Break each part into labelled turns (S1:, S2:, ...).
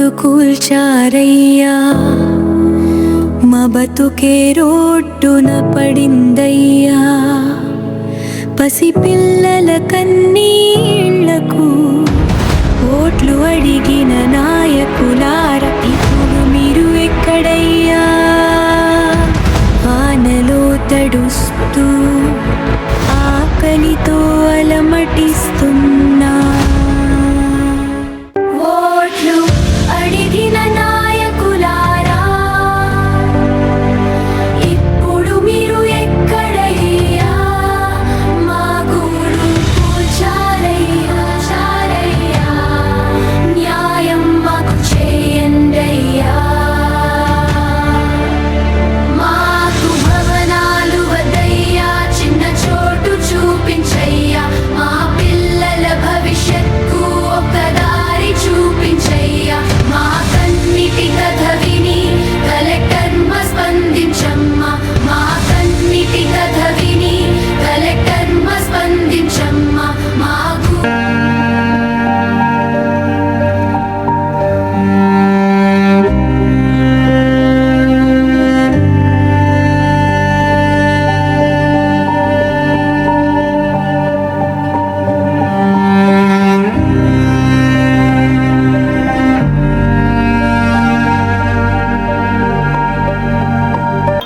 S1: ముందు కూల్చారయ్యా, మా బతుకే రోడ్డున పడిందయ్యా. పసిపిల్లల కన్నీళ్లకు ఓట్లు అడిగిన నాయకులార ఇప్పుడు మీరు ఎక్కడయ్యా? ఆనలో తడుస్తూ ఆకలితో అలమటిస్తున్నా, ఓట్లు అడిగిన నాయకులారా ఇప్పుడు మీరు ఎక్కడయ్యా? మా గూడు కూల్చారయ్యా, చారయ్యా, న్యాయం మాకు చేయండయ్యా. మాకు భవనాలు వద్దయ్యా, చిన్న చోటు చూపించయ్యా. మా పిల్లల భవిష్యత్తు ఒక దారి చూపించయ్యా. మా కన్నిటి కథ విని కలెక్టర్ స్పందించమ్మా. మా కన్నిటి కథ విని కలెక్టర్ స్పందించమ్మా. మాకు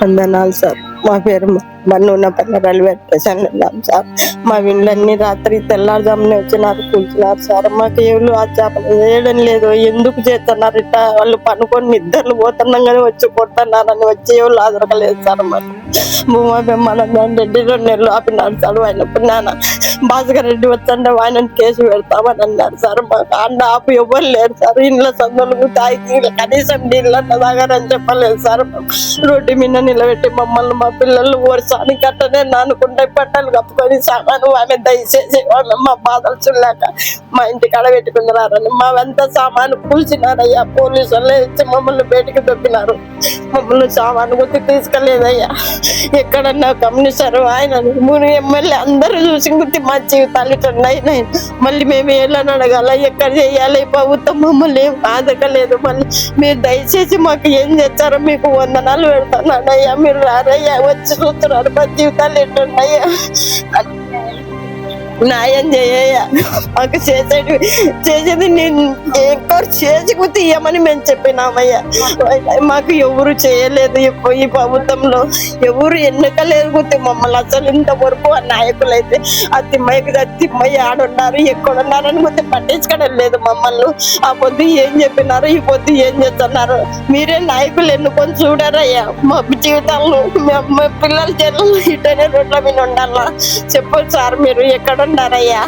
S2: వందనాలు సార్. మా పేరు మన్నున్నపల్లి రైల్వే స్టేషన్ ఉన్నాం సార్. మా ఇండ్లన్నీ రాత్రి తెల్లారుజామునే వచ్చినారు, కూర్చున్నారు సార్. మాకు ఎవరు ఆచాపన చేయడం లేదు. ఎందుకు చేస్తున్నారు ఇట్లా? వాళ్ళు పనుకొని నిద్రలు పోతున్నాం కానీ వచ్చి కొడుతున్నారని వచ్చి ఎవరు ఆదరకలేదు సార్. మాకు భూమా బ్రహ్మానందం రెడ్డి 2 నెలలు ఆపినాడు సార్. ఆయన నాన్న భాస్కర్ రెడ్డి వచ్చంటే ఆయనను కేసు పెడతామని అన్నారు సార్. మాకు అండ ఆపు ఎవరు లేరు సార్. ఇంట్లో సందులకు తాగి కనీసం నీళ్ళు తాగారని చెప్పలేదు సార్. రోడ్డు మీద నిలబెట్టి మమ్మల్ని మా పిల్లలు ఓర్సాని కట్టనే నానుకుంటే పట్టలు కప్పుకొని సామాను ఆమె దయచేసి మా బాధలు చూడలేక మా ఇంటి కాడ పెట్టుకున్నారని మా వెంత సామాను కూల్చినారయ్యా. పోలీసు వాళ్ళు ఇచ్చి మమ్మల్ని బయటికి దొబ్బినారు. మమ్మల్ని సామాను గుర్తు తీసుకెళ్లేదయ్యా. ఎక్కడన్నా కమ్యూనిస్టర్ ఆయన 3 ఎమ్మెల్యే అందరూ చూసి గుర్తి మా జీవితాలు ఇట్లున్నాయి. మళ్ళీ మేము ఏళ్ళని అడగాల, ఎక్కడ చేయాలి? ప్రభుత్వం మమ్మల్ని ఏం ఆదకలేదు. మళ్ళీ మీరు దయచేసి మాకు ఏం చేస్తారో మీకు వందనాలు పెడతానయ్యా. మీరు రారయ్యా, వచ్చి చూస్తున్నారు మా జీవితాలు ఎట్లున్నాయ్యా. న్యాయం చేయ మాకు చేసేది నేను ఎక్కువ చేసి తీయమని మేము చెప్పినామయ్యా. మాకు ఎవరు చేయలేదు. ఈ ప్రభుత్వంలో ఎవరు ఎన్నికలేదు గుర్తి మమ్మల్ని అసలు ఇంతవరకు. ఆ నాయకులైతే ఆ తిమ్మయ్య ఆడున్నారు ఎక్కడున్నారని గుర్తి పట్టించుకోవడం లేదు మమ్మల్ని. ఆ పొద్దు ఏం చెప్పినారు, ఈ పొద్దు ఏం చేస్తున్నారు? మీరే నాయకులు ఎన్నుకొని చూడారయ్యా. మా జీవితాలను మా పిల్లల జల్లు ఇటనే రోడ్ల మీద ఉండాలా? చెప్పండి సార్, మీరు ఎక్కడ ఉన్నారయ్యా?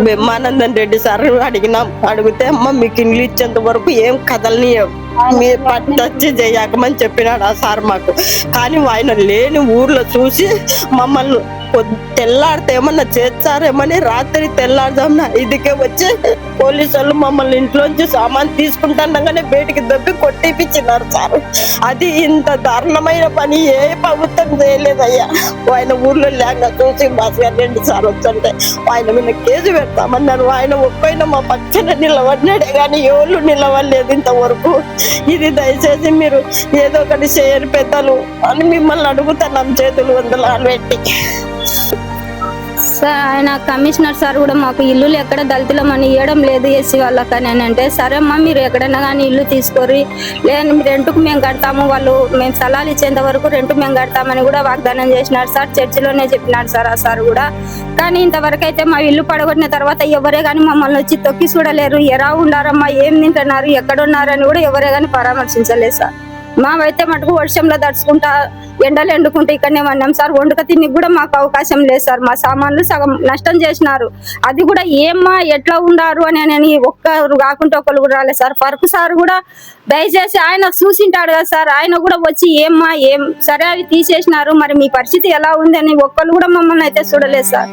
S2: బ్రహ్మానందం రెడ్డి సార్ అడిగినాం. అడిగితే అమ్మ మీకు ఇల్లు ఇచ్చేంత వరకు ఏం కథల్ని మీరు పట్టొచ్చి చేయకమని చెప్పినాడు ఆ సార్ మాకు. కానీ ఆయన లేని ఊర్లో చూసి మమ్మల్ని తెల్లారితే ఏమన్నా చేస్తారేమని రాత్రి తెల్లారుదామని 5కే వచ్చి పోలీసు వాళ్ళు మమ్మల్ని ఇంట్లోంచి సామాన్ తీసుకుంటానగానే బయటికి దొబ్బి కొట్టిపించినారు సార్. అది ఇంత దారుణమైన పని ఏ ప్రభుత్వం చేయలేదయ్యా. ఆయన ఊర్లో లేక చూసి భాస్కర్ రెడ్డి సార్ వచ్చంటే ఆయన మీద కేసు పెడతామన్నారు. ఆయన ఒక్కైనా మా పక్కన నిలబడినాడే కానీ ఎవరు నిలవలేదు ఇంతవరకు. ఇది దయచేసి మీరు ఏదో ఒకటి చేయరు పెద్దలు అని మిమ్మల్ని అడుగుతున్నాం చేతులు వందలాలు పెట్టి.
S3: సార్ ఆయన కమిషనర్ సార్ కూడా మాకు ఇల్లులు ఎక్కడ దళితులమని ఇవ్వడం లేదు ఎస్సీ వాళ్ళకని అని అంటే, సరే అమ్మా మీరు ఎక్కడైనా కానీ ఇల్లు తీసుకోరి, లేదు రెంట్కు మేము కడతాము, వాళ్ళు మేము స్థలాలు ఇచ్చేంత వరకు రెంట్ మేము కడతామని కూడా వాగ్దానం చేసినారు సార్. చర్చిలోనే చెప్పినారు సార్ ఆ సార్ కూడా. కానీ ఇంతవరకు అయితే మా ఇల్లు పడగొట్టిన తర్వాత ఎవరే కానీ మమ్మల్ని వచ్చి తొక్కి చూడలేరు. ఎలా ఉండారమ్మా, ఏం తింటున్నారు, ఎక్కడున్నారని కూడా ఎవరే కానీ పరామర్శించలేదు సార్. మావైతే మటుకు వర్షంలో దడుచుకుంటా ఎండలు ఎండుకుంటే ఇక్కడనే ఉన్నాం సార్. వండుక తినికి కూడా మాకు అవకాశం లేదు సార్. మా సామాన్లు సగం నష్టం చేసినారు. అది కూడా ఏమ్మా ఎట్లా ఉండారు అని ఒక్కరు కాకుండా ఒకరు కూడా రాలేదు సార్. ఫరూక్ సార్ కూడా దయచేసి ఆయన చూసింటాడు కదా సార్, ఆయన కూడా వచ్చి ఏమ్మా ఏం సరే అవి తీసేసినారు, మరి మీ పరిస్థితి ఎలా ఉంది అని ఒక్కరు కూడా మమ్మల్ని అయితే చూడలేదు సార్.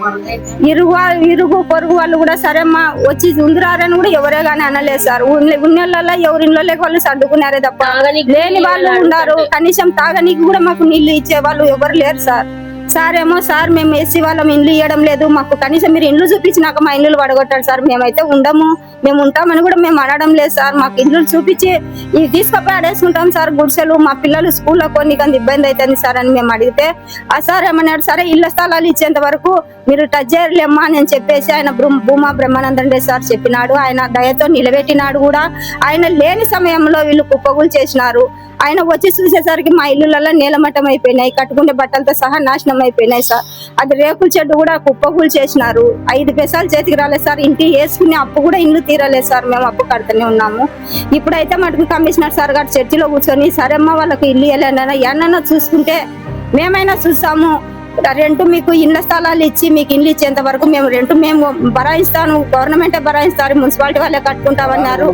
S3: ఇరుగు పొరుగు వాళ్ళు కూడా సరేమ్మా వచ్చి ఉందిరారని కూడా ఎవరే కానీ అనలేదు సార్. ఉన్నెళ్ళ ఎవరిలో లేక వాళ్ళు సర్దుకున్నారే తప్ప లేని వాళ్ళు ఉన్నారు. కనీసం తాగనీకి కూడా మాకు నీళ్లు ఇచ్చే వాళ్ళు ఎవరు లేరు సార్. సార్ ఏమో సార్ మేము ఎస్సీ వాళ్ళం ఇల్లు ఇవ్వడం లేదు, మాకు కనీసం మీరు ఇల్లు చూపించినాక మా ఇల్లు పడగొట్టారు సార్, మేమైతే ఉండము, మేము ఉంటామని కూడా మేము అడగడం లేదు సార్, మాకు ఇల్లు చూపించి ఇవి తీసుకపోయి ఆడేసుకుంటాం సార్ గుడిసెలు, మా పిల్లలు స్కూల్లో కొన్ని కొంత ఇబ్బంది అవుతుంది సార్ అని మేము అడిగితే ఆ సార్ ఏమన్నాడు, సరే ఇళ్ల స్థలాలు ఇచ్చేంత వరకు మీరు టచ్ చేయలేమ్మా అని చెప్పేసి ఆయన భూమా బ్రహ్మానందన్ రెడ్డి సార్ చెప్పినాడు. ఆయన దయతో నిలబెట్టినాడు కూడా. ఆయన లేని సమయంలో వీళ్ళు కుప్పగులు చేసినారు. ఆయన వచ్చి చూసేసరికి మా ఇల్లులలో నీలమట్టం అయిపోయినాయి, కట్టుకునే బట్టలతో సహా నాశనం అయిపోయినాయి సార్. అది రేకుల చెట్టు కూడా కుప్పగులు చేసినారు. 5 పైసలు చేతికి రాలేదు సార్, ఇంటి వేసుకునే అప్పు కూడా ఇల్లు తీరలేదు సార్, మేము అప్పు కడుతూనే ఉన్నాము. ఇప్పుడైతే మటుకు కమిషనర్ సార్ గారు చర్చిలో కూర్చొని సరేమ్మా వాళ్ళకి ఇల్లు వెళ్ళండి, ఎన్నైనా చూసుకుంటే మేమైనా చూస్తాము, రెంట్ మీకు ఇళ్ల స్థలాలు ఇచ్చి మీకు ఇల్లు ఇచ్చేంత వరకు మేము రెంట్ మేము భరాయిస్తాను, గవర్నమెంటే భరాయిస్తారు, మున్సిపాలిటీ వాళ్ళే కట్టుకుంటామన్నారు.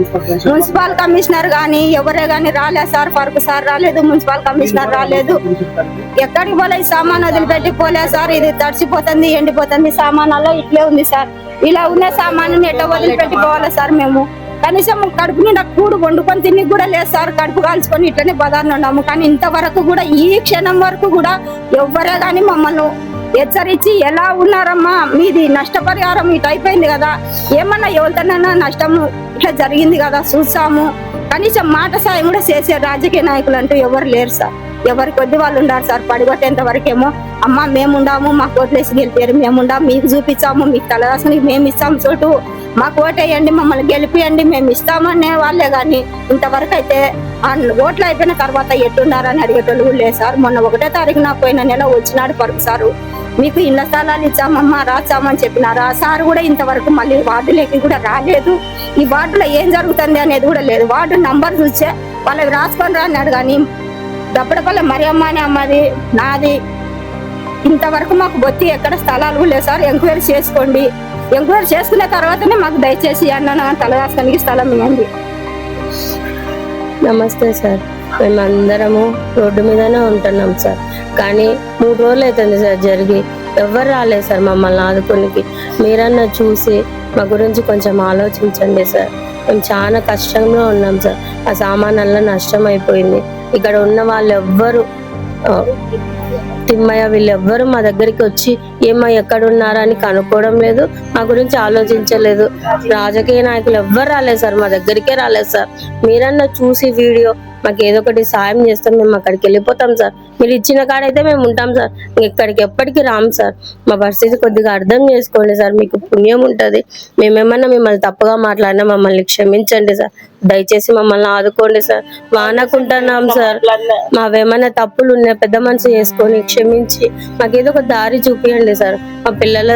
S3: మున్సిపల్ కమిషనర్ గానీ ఎవరే గానీ రాలేదు సార్, ఫరూక్ సార్ రాలేదు, మున్సిపల్ కమిషనర్ రాలేదు, ఎక్కడికి పోలే, ఈ సామాన్ వదిలిపెట్టి పోలే సార్. ఇది తడిచిపోతుంది, ఎండిపోతుంది, సామానాల్లో ఇట్లే ఉంది సార్. ఇలా ఉన్న సామాను ఎట్లా వదిలిపెట్టి పోవాలి సార్? మేము కనీసం కడుపు నిండా కూడు వండుకొని తిని కూడా లేదు సార్, కడుపు కాల్చుకొని ఇట్లనే బదాన్ని ఉన్నాము. కానీ ఇంతవరకు కూడా ఈ క్షణం వరకు కూడా ఎవ్వరే కానీ మమ్మల్ని హెచ్చరించి ఎలా ఉన్నారమ్మా మీది నష్టపరిహారం ఇటు అయిపోయింది కదా, ఏమన్నా ఎవరితోనైనా నష్టం ఇట్లా జరిగింది కదా చూసాము, కనీసం మాట సాయం కూడా చేసే రాజకీయ నాయకులు అంటూ ఎవరు లేరు సార్. ఎవరి కొద్ది వాళ్ళు ఉన్నారు సార్. పడిగొట్టేంత వరకేమో అమ్మ మేముండాము, మాకు ఓట్లేసి గెలిపారు, మేముండాము, మీకు చూపించాము, మీకు తలదాసనికి మేము ఇస్తాము చోటు, మాకు ఓటేయండి, మమ్మల్ని గెలిపియండి, మేము ఇస్తామనే వాళ్ళే కానీ ఇంతవరకు అయితే ఓట్లు అయిపోయిన తర్వాత ఎట్టున్నారని అడిగేటోళ్ళు కూడా లేదు సార్. మొన్న 1వ తారీఖున పోయిన నెల వచ్చినాడు ఫరూక్ సారు, మీకు ఇళ్ల స్థలాలు ఇచ్చామమ్మా రాచామని చెప్పినారు. ఆ సార్ కూడా ఇంతవరకు మళ్ళీ వార్డులోకి కూడా రాలేదు. ఈ వార్డులో ఏం జరుగుతుంది అనేది కూడా లేదు. వార్డు నంబర్ చూసే వాళ్ళకి రాసుకొని రా అన్నాడు కానీ దప్పడపల్లి మరియమ్మ అని అమ్మది నాది, ఇంతవరకు మాకు బొత్తి ఎక్కడ స్థలాలు లేదు సార్. ఎంక్వైరీ చేసుకోండి, ఎంక్వైరీ చేసుకున్న తర్వాతనే మాకు దయచేసి అన్న తలదాస్తానికి స్థలం ఇవ్వండి.
S2: నమస్తే సార్, మేమందరము రోడ్డు మీదనే ఉంటున్నాం సార్. కానీ 3 రోజులు అవుతుంది సార్ జరిగి, ఎవరు రాలేదు సార్ మమ్మల్ని ఆదుకోనికి. మీరన్నా చూసి మా గురించి కొంచెం ఆలోచించండి సార్. మేము చాలా కష్టంలో ఉన్నాం సార్. ఆ సామాన్ల నష్టం అయిపోయింది. ఇక్కడ ఉన్న వాళ్ళు ఎవ్వరు, తిమ్మయ్య వీళ్ళెవ్వరు మా దగ్గరికి వచ్చి ఏమో ఎక్కడున్నారని కనుక్కోవడం లేదు, మా గురించి ఆలోచించలేదు. రాజకీయ నాయకులు ఎవ్వరు రాలేదు సార్, మా దగ్గరికే రాలేదు సార్. మీరన్నా చూసి వీడియో మాకు ఏదో ఒకటి సాయం చేస్తాం, మేము అక్కడికి వెళ్ళిపోతాం సార్. మీరు ఇచ్చిన కాడైతే మేము ఉంటాం సార్, ఇక్కడికి ఎప్పటికీ రాము సార్. మా పరిస్థితి కొద్దిగా అర్థం చేసుకోండి సార్, మీకు పుణ్యం ఉంటుంది. మేమేమన్నా మిమ్మల్ని తప్పుగా మాట్లాడినా మమ్మల్ని క్షమించండి సార్, దయచేసి మమ్మల్ని ఆదుకోండి సార్. వానకుంటున్నాం సార్, మావేమన్నా తప్పులు ఉన్నాయి పెద్ద మనసు చేసుకొని క్షమించి మాకేదో ఒక దారి చూపియండి సార్. మా పిల్లల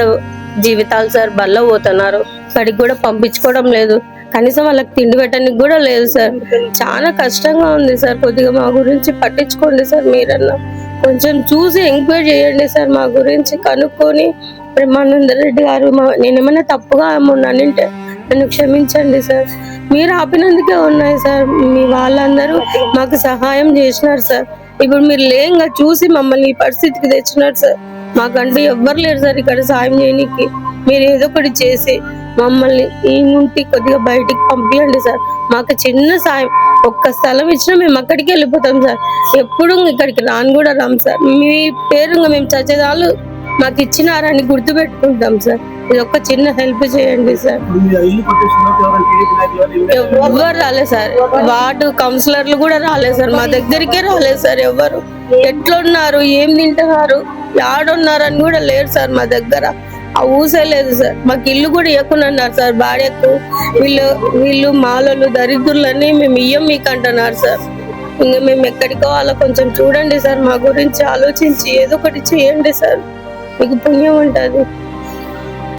S2: జీవితాలు సార్ బల్ల పోతున్నారు, బడికి కూడా పంపించుకోవడం లేదు, కనీసం వాళ్ళకి తిండి పెట్టడానికి కూడా లేదు సార్. చాలా కష్టంగా ఉంది సార్. కొద్దిగా మా గురించి పట్టించుకోండి సార్. మీరన్నా కొంచెం చూసి ఎంక్వైరీ చేయండి సార్, మా గురించి కనుక్కొని. బ్రహ్మానంద రెడ్డి గారు నేనేమన్నా తప్పుగా ఏమన్నానంటే నన్ను క్షమించండి సార్. మీరు ఆపినందుకే ఉన్నాయి సార్, మీ వాళ్ళందరూ మాకు సహాయం చేసినారు సార్. ఇప్పుడు మీరు లేంగా చూసి మమ్మల్ని ఈ పరిస్థితికి తెచ్చినారు సార్. మాకంటూ ఎవ్వరు లేరు సార్ ఇక్కడ సాయం చేయడానికి. మీరు ఏదో ఒకటి చేసి మమ్మల్ని ఈ నుండి కొద్దిగా బయటికి పంపించండి సార్. మాకు చిన్న సాయం, ఒక్క స్థలం ఇచ్చినా మేము అక్కడికి వెళ్ళిపోతాం సార్. ఎప్పుడు ఇక్కడికి రాను కూడా రాము సార్. మీ పేరు మేము చచ్చేదాళ్ళు మాకు ఇచ్చినారని గుర్తు పెట్టుకుంటాం సార్. ఇది ఒక చిన్న హెల్ప్ చేయండి సార్. ఎవ్వరు రాలేదు సార్, వార్డు కౌన్సిలర్లు కూడా రాలేదు సార్, మా దగ్గరికే రాలేదు సార్. ఎవరు ఎట్లున్నారు, ఏం తింటున్నారు, ఆడున్నారు అని కూడా లేరు సార్ మా దగ్గర. ఆ ఊసే లేదు సార్. మాకు ఇల్లు కూడా ఇవ్వకున్నారు సార్ భార్యకు. వీళ్ళు మాలలు దరిద్రులని మేము ఇయ్యం మీకు అంటున్నారు సార్. ఇంకా మేము ఎక్కడికి వాళ్ళ కొంచెం చూడండి సార్, మా గురించి ఆలోచించి ఏదో ఒకటి చేయండి సార్, మీకు పుణ్యం ఉంటుంది.